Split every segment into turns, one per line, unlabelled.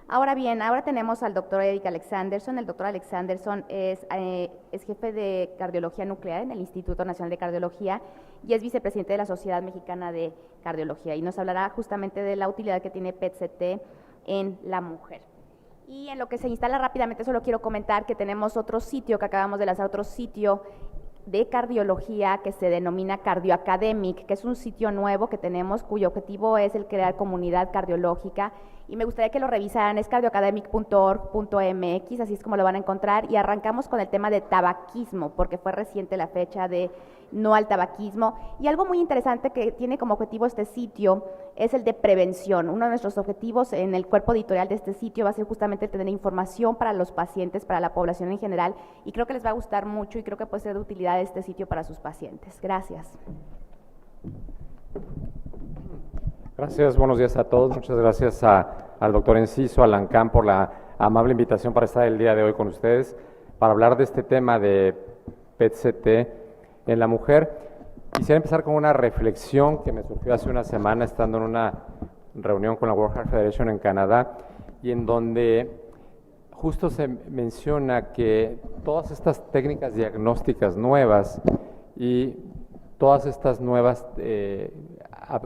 Ahora bien, ahora tenemos al doctor Eric Alexanderson. El doctor Alexanderson es jefe de cardiología nuclear en el Instituto Nacional de Cardiología y es vicepresidente de la Sociedad Mexicana de Cardiología, y nos hablará justamente de la utilidad que tiene PET-CT en la mujer. Y en lo que se instala rápidamente, solo quiero comentar que tenemos otro sitio, que acabamos de lanzar otro sitio de cardiología que se denomina Cardioacademic, que es un sitio nuevo que tenemos, cuyo objetivo es el crear comunidad cardiológica, y me gustaría que lo revisaran. Es cardioacademic.org.mx, así es como lo van a encontrar, y arrancamos con el tema de tabaquismo, porque fue reciente la fecha de no al tabaquismo, y algo muy interesante que tiene como objetivo este sitio es el de prevención. Uno de nuestros objetivos en el cuerpo editorial de este sitio va a ser justamente tener información para los pacientes, para la población en general, y creo que les va a gustar mucho y creo que puede ser de utilidad este sitio para sus pacientes. Gracias.
Gracias, buenos días a todos. Muchas gracias al doctor Enciso, a Lancam, por la amable invitación para estar el día de hoy con ustedes para hablar de este tema de PET-CT en la mujer. Quisiera empezar con una reflexión que me surgió hace una semana estando en una reunión con la World Heart Federation en Canadá, y en donde justo se menciona que todas estas técnicas diagnósticas nuevas y todas estas nuevas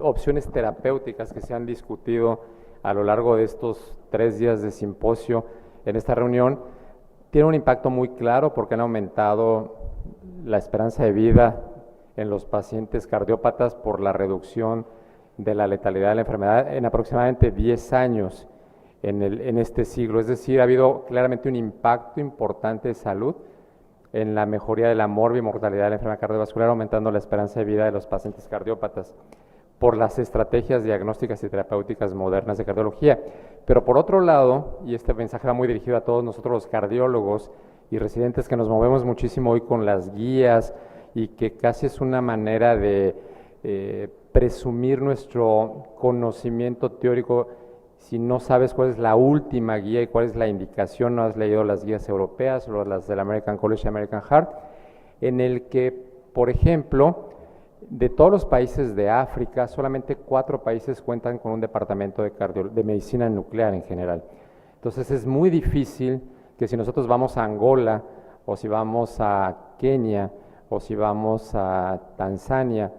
opciones terapéuticas que se han discutido a lo largo de estos 3 días de simposio en esta reunión, tienen un impacto muy claro porque han aumentado la esperanza de vida en los pacientes cardiópatas por la reducción de la letalidad de la enfermedad en aproximadamente 10 años en este siglo. Es decir, ha habido claramente un impacto importante de salud en la mejoría de la morbimortalidad de la enfermedad cardiovascular, aumentando la esperanza de vida de los pacientes cardiópatas por las estrategias diagnósticas y terapéuticas modernas de cardiología. Pero por otro lado, y este mensaje va muy dirigido a todos nosotros los cardiólogos y residentes que nos movemos muchísimo hoy con las guías y que casi es una manera de presumir nuestro conocimiento teórico. Si no sabes cuál es la última guía y cuál es la indicación, no has leído las guías europeas o las del American College y American Heart, en el que, por ejemplo, de todos los países de África, solamente 4 países cuentan con un departamento de medicina nuclear en general. Entonces es muy difícil que si nosotros vamos a Angola, o si vamos a Kenia, o si vamos a Tanzania,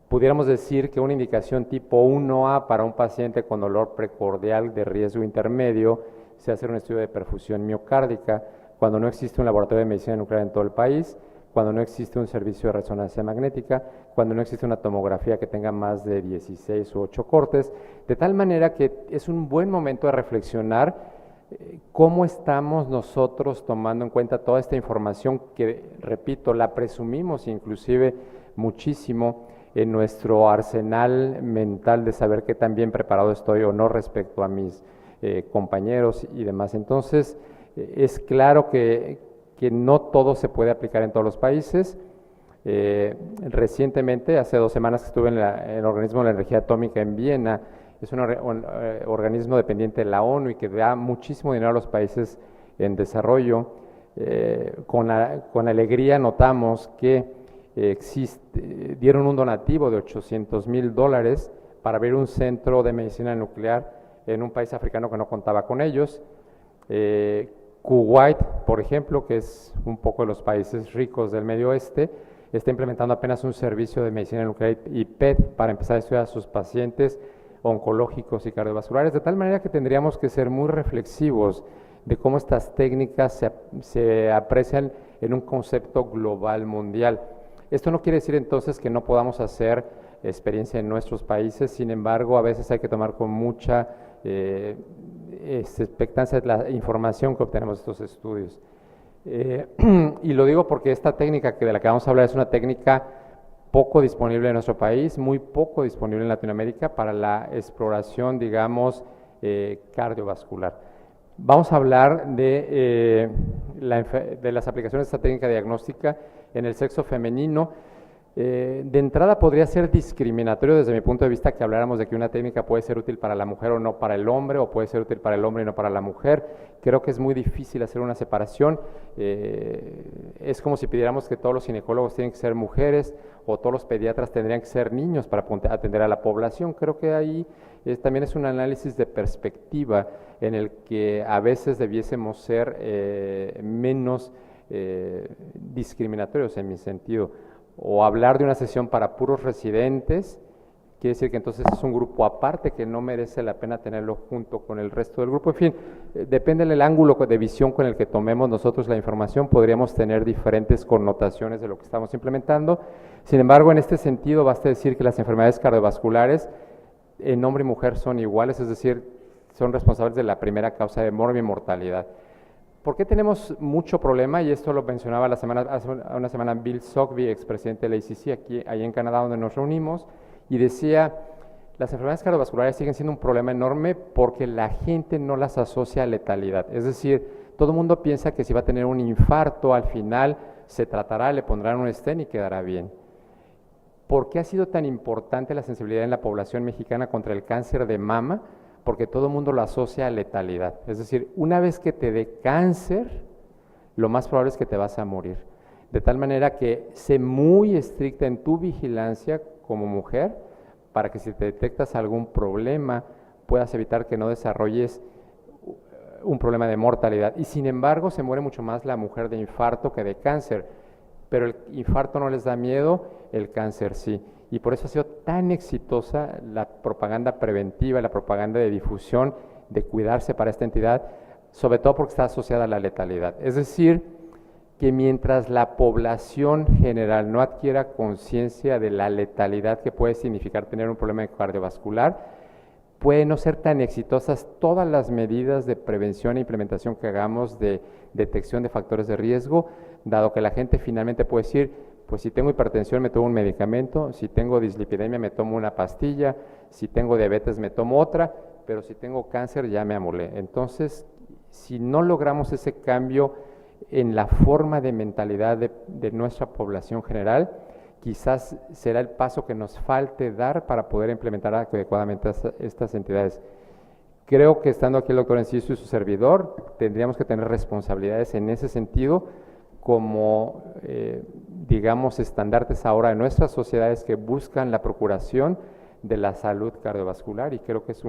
pudiéramos decir que una indicación tipo 1A para un paciente con dolor precordial de riesgo intermedio sea hacer un estudio de perfusión miocárdica, cuando no existe un laboratorio de medicina nuclear en todo el país, cuando no existe un servicio de resonancia magnética, cuando no existe una tomografía que tenga más de 16 u 8 cortes, de tal manera que es un buen momento de reflexionar cómo estamos nosotros tomando en cuenta toda esta información que, repito, la presumimos inclusive muchísimo en nuestro arsenal mental de saber qué tan bien preparado estoy o no respecto a mis compañeros y demás. Entonces, es claro que no todo se puede aplicar en todos los países. Recientemente, hace 2 semanas que estuve en el Organismo de la Energía Atómica en Viena. Es un organismo dependiente de la ONU y que da muchísimo dinero a los países en desarrollo. Con alegría notamos que dieron un donativo de $800,000 para abrir un centro de medicina nuclear en un país africano que no contaba con ellos. Kuwait, por ejemplo, que es un poco de los países ricos del Medio Oeste, está implementando apenas un servicio de medicina nuclear y PET para empezar a estudiar a sus pacientes oncológicos y cardiovasculares, de tal manera que tendríamos que ser muy reflexivos de cómo estas técnicas se aprecian en un concepto global mundial. Esto no quiere decir entonces que no podamos hacer experiencia en nuestros países, sin embargo, a veces hay que tomar con mucha expectancia la información que obtenemos de estos estudios. Y lo digo porque esta técnica de la que vamos a hablar es una técnica poco disponible en nuestro país, muy poco disponible en Latinoamérica para la exploración, digamos, cardiovascular. Vamos a hablar de las aplicaciones de esta técnica diagnóstica en el sexo femenino. De entrada podría ser discriminatorio desde mi punto de vista que habláramos de que una técnica puede ser útil para la mujer o no para el hombre, o puede ser útil para el hombre y no para la mujer. Creo que es muy difícil hacer una separación. Es como si pidiéramos que todos los ginecólogos tienen que ser mujeres, o todos los pediatras tendrían que ser niños para atender a la población. Creo que ahí también es un análisis de perspectiva en el que a veces debiésemos ser menos discriminatorios en mi sentido, o hablar de una sesión para puros residentes. Quiere decir que entonces es un grupo aparte que no merece la pena tenerlo junto con el resto del grupo. En fin, depende del ángulo de visión con el que tomemos nosotros la información, podríamos tener diferentes connotaciones de lo que estamos implementando. Sin embargo, en este sentido, basta decir que las enfermedades cardiovasculares en hombre y mujer son iguales, es decir, son responsables de la primera causa de muerte y mortalidad. ¿Por qué tenemos mucho problema? Y esto lo mencionaba hace una semana Bill Sockby, expresidente de la ACC, ahí en Canadá, donde nos reunimos, y decía, las enfermedades cardiovasculares siguen siendo un problema enorme porque la gente no las asocia a letalidad. Es decir, todo el mundo piensa que si va a tener un infarto, al final se tratará, le pondrán un stent y quedará bien. ¿Por qué ha sido tan importante la sensibilidad en la población mexicana contra el cáncer de mama? Porque todo el mundo lo asocia a letalidad. Es decir, una vez que te dé cáncer, lo más probable es que te vas a morir. De tal manera que sé muy estricta en tu vigilancia como mujer, para que si te detectas algún problema, puedas evitar que no desarrolles un problema de mortalidad. Y sin embargo, se muere mucho más la mujer de infarto que de cáncer, pero el infarto no les da miedo, el cáncer sí. Y por eso ha sido tan exitosa la propaganda preventiva, la propaganda de difusión, de cuidarse para esta entidad, sobre todo porque está asociada a la letalidad. Es decir, que mientras la población general no adquiera conciencia de la letalidad que puede significar tener un problema cardiovascular, pueden no ser tan exitosas todas las medidas de prevención e implementación que hagamos de detección de factores de riesgo, dado que la gente finalmente puede decir, pues si tengo hipertensión me tomo un medicamento, si tengo dislipidemia me tomo una pastilla, si tengo diabetes me tomo otra, pero si tengo cáncer ya me amolé. Entonces, si no logramos ese cambio en la forma de mentalidad de nuestra población general, quizás será el paso que nos falte dar para poder implementar adecuadamente estas entidades. Creo que estando aquí el doctor Enciso y su servidor, tendríamos que tener responsabilidades en ese sentido como, digamos, estandartes ahora en nuestras sociedades que buscan la procuración de la salud cardiovascular, y creo que es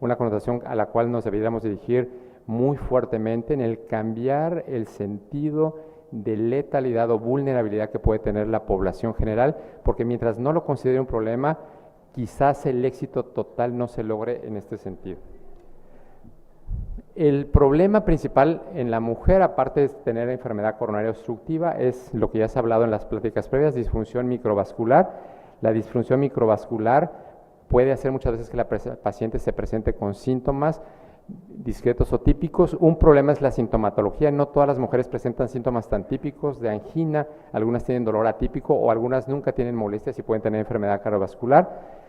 una connotación a la cual nos deberíamos dirigir muy fuertemente en el cambiar el sentido de letalidad o vulnerabilidad que puede tener la población general, porque mientras no lo considere un problema, quizás el éxito total no se logre en este sentido. El problema principal en la mujer, aparte de tener enfermedad coronaria obstructiva, es lo que ya se ha hablado en las pláticas previas, disfunción microvascular. La disfunción microvascular puede hacer muchas veces que la paciente se presente con síntomas discretos o típicos. Un problema es la sintomatología. No todas las mujeres presentan síntomas tan típicos de angina, algunas tienen dolor atípico o algunas nunca tienen molestias y pueden tener enfermedad cardiovascular.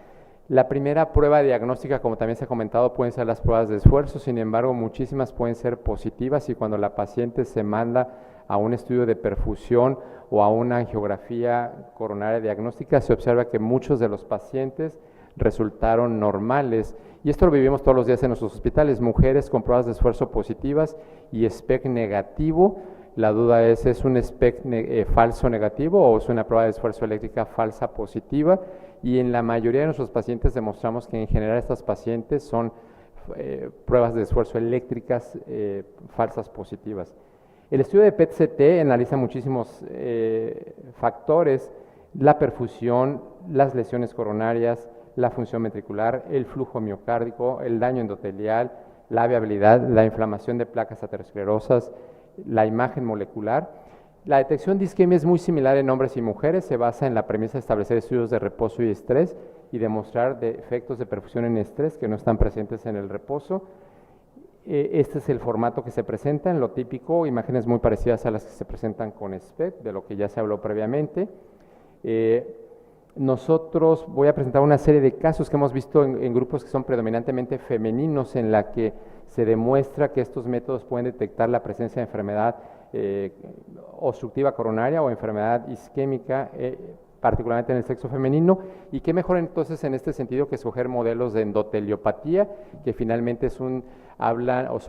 La primera prueba diagnóstica, como también se ha comentado, pueden ser las pruebas de esfuerzo. Sin embargo, muchísimas pueden ser positivas, y cuando la paciente se manda a un estudio de perfusión o a una angiografía coronaria diagnóstica, se observa que muchos de los pacientes resultaron normales, y esto lo vivimos todos los días en nuestros hospitales. Mujeres con pruebas de esfuerzo positivas y SPECT negativo. La duda ¿es un SPECT falso negativo o es una prueba de esfuerzo eléctrica falsa positiva? Y en la mayoría de nuestros pacientes demostramos que en general estas pacientes son pruebas de esfuerzo eléctricas falsas positivas. El estudio de PET-CT analiza muchísimos factores: la perfusión, las lesiones coronarias, la función ventricular, el flujo miocárdico, el daño endotelial, la viabilidad, la inflamación de placas aterosclerosas, la imagen molecular. La detección de isquemia es muy similar en hombres y mujeres, se basa en la premisa de establecer estudios de reposo y estrés y demostrar efectos de perfusión en estrés que no están presentes en el reposo. Este es el formato que se presenta, en lo típico, imágenes muy parecidas a las que se presentan con SPECT, de lo que ya se habló previamente. Nosotros voy a presentar una serie de casos que hemos visto en grupos que son predominantemente femeninos, en la que se demuestra que estos métodos pueden detectar la presencia de enfermedad obstructiva coronaria o enfermedad isquémica, particularmente en el sexo femenino. Y qué mejor entonces en este sentido que escoger modelos de endoteliopatía, que finalmente son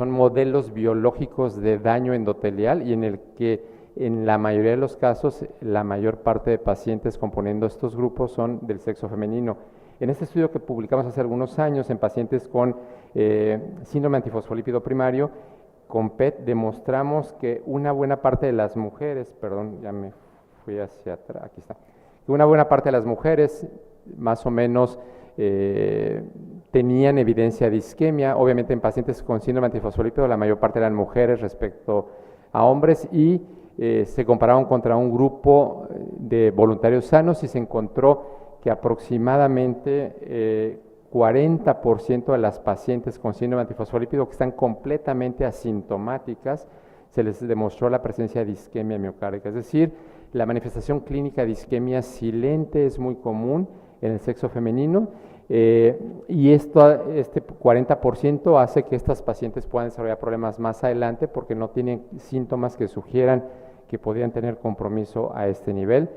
modelos biológicos de daño endotelial, y en el que en la mayoría de los casos, la mayor parte de pacientes componiendo estos grupos son del sexo femenino. En este estudio que publicamos hace algunos años en pacientes con síndrome antifosfolípido primario, con PET demostramos que una buena parte de las mujeres, perdón, ya me fui hacia atrás, aquí está, que una buena parte de las mujeres más o menos tenían evidencia de isquemia. Obviamente en pacientes con síndrome antifosfolípido la mayor parte eran mujeres respecto a hombres, y se compararon contra un grupo de voluntarios sanos y se encontró que aproximadamente 40% de las pacientes con síndrome antifosfolípido que están completamente asintomáticas se les demostró la presencia de isquemia miocárdica. Es decir, la manifestación clínica de isquemia silente es muy común en el sexo femenino, y este 40% hace que estas pacientes puedan desarrollar problemas más adelante porque no tienen síntomas que sugieran que podrían tener compromiso a este nivel.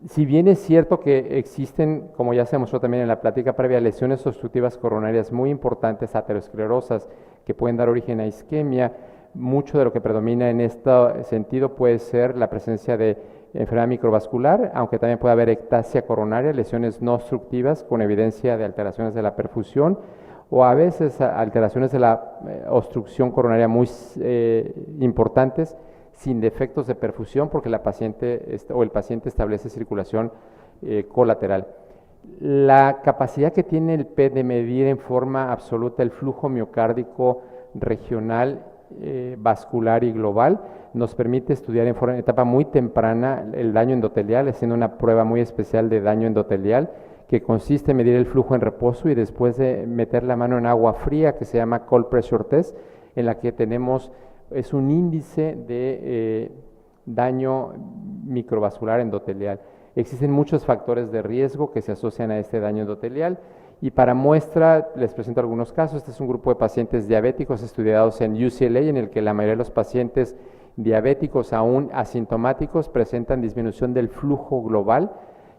Si bien es cierto que existen, como ya se mostró también en la plática previa, lesiones obstructivas coronarias muy importantes, aterosclerosas, que pueden dar origen a isquemia, mucho de lo que predomina en este sentido puede ser la presencia de enfermedad microvascular, aunque también puede haber ectasia coronaria, lesiones no obstructivas con evidencia de alteraciones de la perfusión, o a veces alteraciones de la obstrucción coronaria muy importantes, sin defectos de perfusión, porque la paciente o el paciente establece circulación colateral. La capacidad que tiene el PET de medir en forma absoluta el flujo miocárdico regional, vascular y global nos permite estudiar en etapa muy temprana el daño endotelial, haciendo una prueba muy especial de daño endotelial que consiste en medir el flujo en reposo y después de meter la mano en agua fría, que se llama cold pressure test, en la que es un índice de daño microvascular endotelial. Existen muchos factores de riesgo que se asocian a este daño endotelial, y para muestra les presento algunos casos. Este es un grupo de pacientes diabéticos estudiados en UCLA, en el que la mayoría de los pacientes diabéticos aún asintomáticos presentan disminución del flujo global,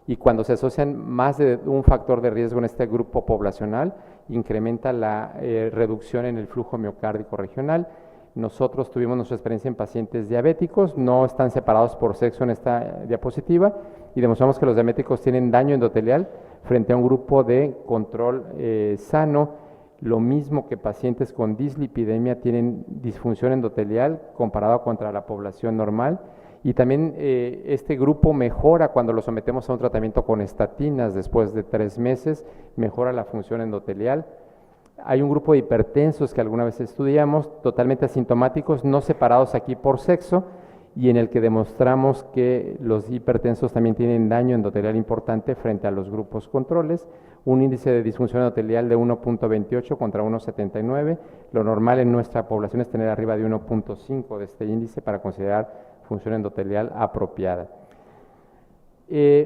y cuando se asocian más de un factor de riesgo en este grupo poblacional, incrementa la reducción en el flujo miocárdico regional. Nosotros tuvimos nuestra experiencia en pacientes diabéticos, no están separados por sexo en esta diapositiva, y demostramos que los diabéticos tienen daño endotelial frente a un grupo de control sano, lo mismo que pacientes con dislipidemia tienen disfunción endotelial comparado contra la población normal, y también este grupo mejora cuando lo sometemos a un tratamiento con estatinas. Después de 3 meses mejora la función endotelial. Hay un grupo de hipertensos que alguna vez estudiamos, totalmente asintomáticos, no separados aquí por sexo, y en el que demostramos que los hipertensos también tienen daño endotelial importante frente a los grupos controles, un índice de disfunción endotelial de 1.28 contra 1.79. Lo normal en nuestra población es tener arriba de 1.5 de este índice para considerar función endotelial apropiada.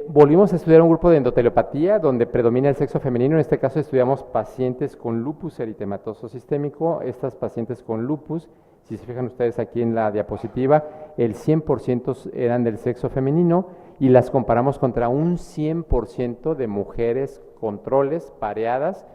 Volvimos a estudiar un grupo de endoteliopatía donde predomina el sexo femenino. En este caso estudiamos pacientes con lupus eritematoso sistémico. Estas pacientes con lupus, si se fijan ustedes aquí en la diapositiva, el 100% eran del sexo femenino, y las comparamos contra un 100% de mujeres controles pareadas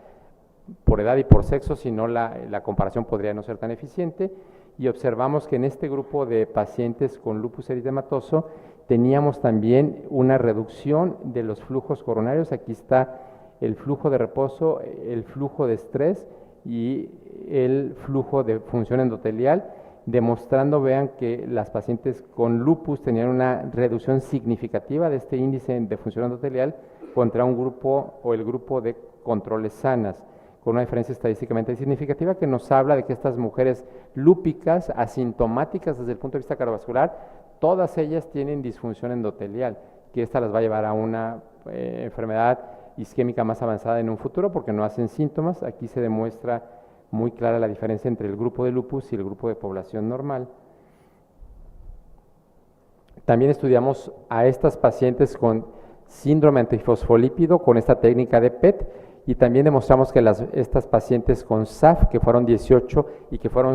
por edad y por sexo, si no la comparación podría no ser tan eficiente, y observamos que en este grupo de pacientes con lupus eritematoso teníamos también una reducción de los flujos coronarios. Aquí está el flujo de reposo, el flujo de estrés y el flujo de función endotelial, demostrando, vean, que las pacientes con lupus tenían una reducción significativa de este índice de función endotelial contra un grupo o el grupo de controles sanas, con una diferencia estadísticamente significativa que nos habla de que estas mujeres lúpicas, asintomáticas desde el punto de vista cardiovascular, todas ellas tienen disfunción endotelial, que esta las va a llevar a una enfermedad isquémica más avanzada en un futuro porque no hacen síntomas. Aquí se demuestra muy clara la diferencia entre el grupo de lupus y el grupo de población normal. También estudiamos a estas pacientes con síndrome antifosfolípido con esta técnica de PET, y también demostramos que estas pacientes con SAF, que fueron 18 y que fueron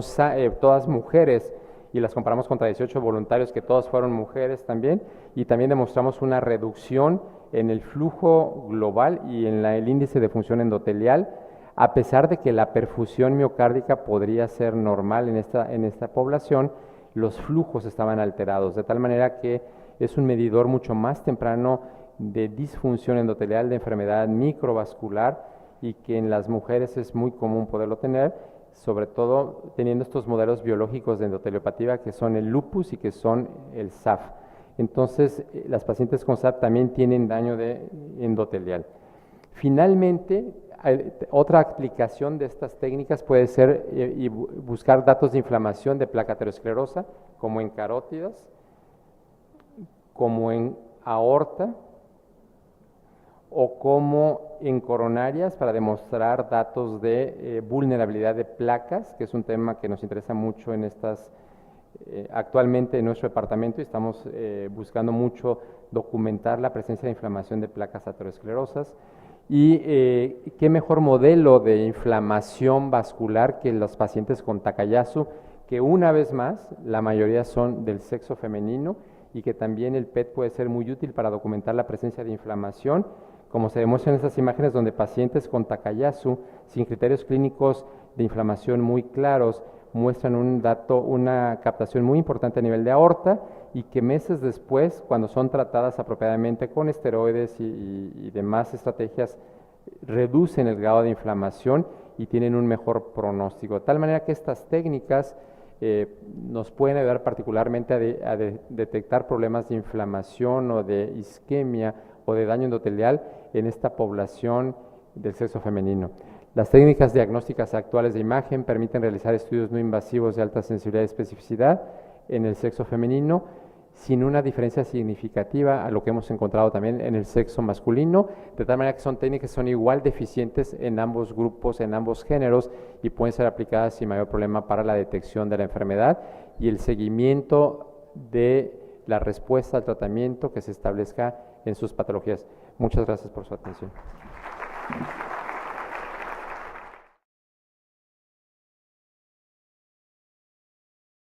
todas mujeres, y las comparamos contra 18 voluntarios que todos fueron mujeres también, y también demostramos una reducción en el flujo global y en el índice de función endotelial, a pesar de que la perfusión miocárdica podría ser normal en esta población. los flujos estaban alterados, de tal manera que es un medidor mucho más temprano de disfunción endotelial, de enfermedad microvascular, y que en las mujeres es muy común poderlo tener, sobre todo teniendo estos modelos biológicos de endoteliopatía que son el lupus y que son el SAF. Entonces, las pacientes con SAF también tienen daño endotelial. Finalmente, otra aplicación de estas técnicas puede ser buscar datos de inflamación de placa aterosclerosa, como en carótidas, como en aorta, o como en coronarias, para demostrar datos de vulnerabilidad de placas, que es un tema que nos interesa mucho actualmente en nuestro departamento, y estamos buscando mucho documentar la presencia de inflamación de placas aterosclerosas. Y qué mejor modelo de inflamación vascular que los pacientes con Takayasu, que una vez más la mayoría son del sexo femenino, y que también el PET puede ser muy útil para documentar la presencia de inflamación, como se demuestra en estas imágenes donde pacientes con Takayasu, sin criterios clínicos de inflamación muy claros, muestran una captación muy importante a nivel de aorta, y que meses después, cuando son tratadas apropiadamente con esteroides y demás estrategias, reducen el grado de inflamación y tienen un mejor pronóstico. De tal manera que estas técnicas nos pueden ayudar particularmente a detectar problemas de inflamación o de isquemia o de daño endotelial en esta población del sexo femenino. Las técnicas diagnósticas actuales de imagen permiten realizar estudios no invasivos de alta sensibilidad y especificidad en el sexo femenino, sin una diferencia significativa a lo que hemos encontrado también en el sexo masculino, de tal manera que son técnicas que son igual de eficientes en ambos grupos, en ambos géneros, y pueden ser aplicadas sin mayor problema para la detección de la enfermedad y el seguimiento de la respuesta al tratamiento que se establezca en sus patologías. Muchas gracias por su atención.